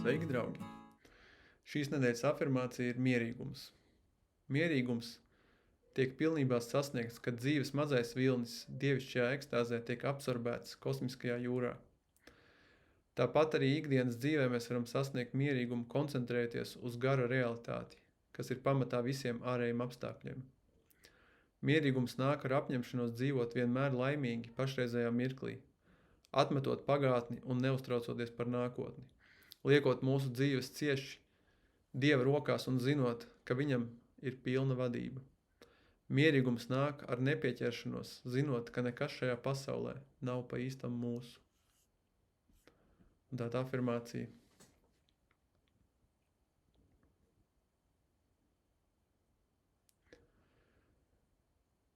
Sveiki, draugi! Šīs nedēļas afirmācija ir mierīgums. Mierīgums tiek pilnībā sasniegts, kad dzīves mazais vilnis dievišķajā ekstāzē tiek absorbēts kosmiskajā jūrā. Tāpat arī ikdienas dzīvē mēs varam sasniegt mierīgumu, koncentrēties uz gara realitāti, kas ir pamatā visiem ārējiem apstākļiem. Mierīgums nāk ar apņemšanos dzīvot vienmēr laimīgi pašreizējā mirklī, atmetot pagātni un neuztraucoties par nākotni, liekot mūsu dzīves cieši Dieva rokās un zinot, ka viņam ir pilna vadība. Mierīgums nāk ar nepieķeršanos, zinot, ka nekas šajā pasaulē nav pa īstam mūsu. Un tāda afirmācija.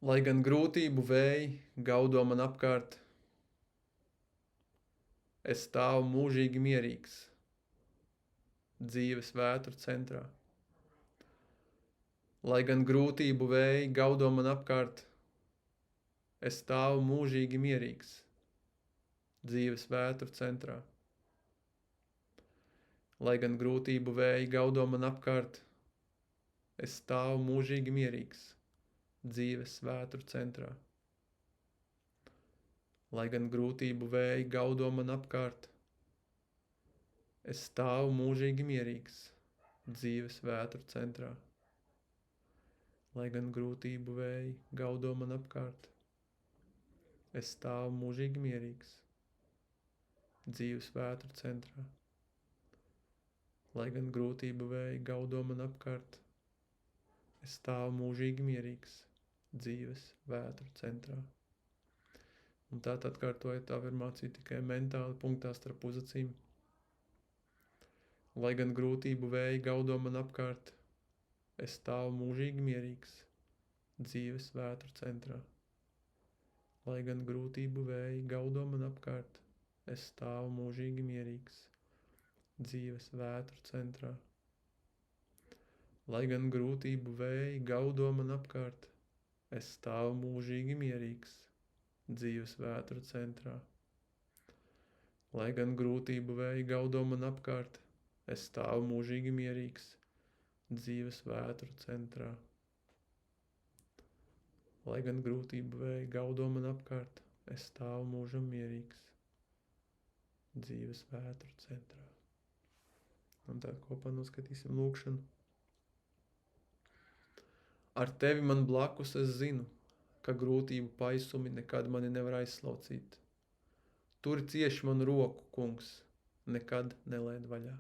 Lai gan grūtību vēji gaudo man apkārt, es stāvu mūžīgi mierīgs, dzīves vētru centrā. Lai gan grūtību vēji gaudo man apkārt, es stāvu mūžīgi mierīgs, dzīves vētru centrā. Lai gan grūtību vēji gaudo man apkārt, es stāvu mūžīgi mierīgs, dzīves vētru centrā. Lai gan grūtību vēji gaudo man apkārt, es stāvu mūžīgi mierīgs, dzīves vētru centrā. Lai gan grūtību vēji gaudo man apkārt, es stāvu mūžīgi mierīgs, dzīves vētru centrā. Lai gan grūtību vēji gaudo man apkārt, es stāvu mūžīgi mierīgs, dzīves vētru centrā. Un tā atkārtojot afirmāciju tikai mentāli punktā starp uzacīm. Lai gan grūtību vēji gaudo man apkārt, es stāvu mūžīgi mierīgs, dzīves vētru centrā. Lai gan grūtību vēji gaudo man apkārt, es stāvu mūžīgi mierīgs, dzīves vētru centrā. Lai gan grūtību vēji gaudo man apkārt, es stāvu mūžīgi mierīgs, dzīves vētru centrā. Lai gan grūtību vēji gaudo man apkārt, es stāvu mūžīgi mierīgs, dzīves vētru centrā. Lai gan grūtību vēji gaudo man apkārt, es stāvu mūžam mierīgs, dzīves vētru centrā. Un tad kopā noskatīsim lūkšanu. Ar tevi man blakus es zinu, ka grūtību paisumi nekad mani nevar aizslaucīt. Turi cieši manu roku, kungs, nekad nelaid vaļā.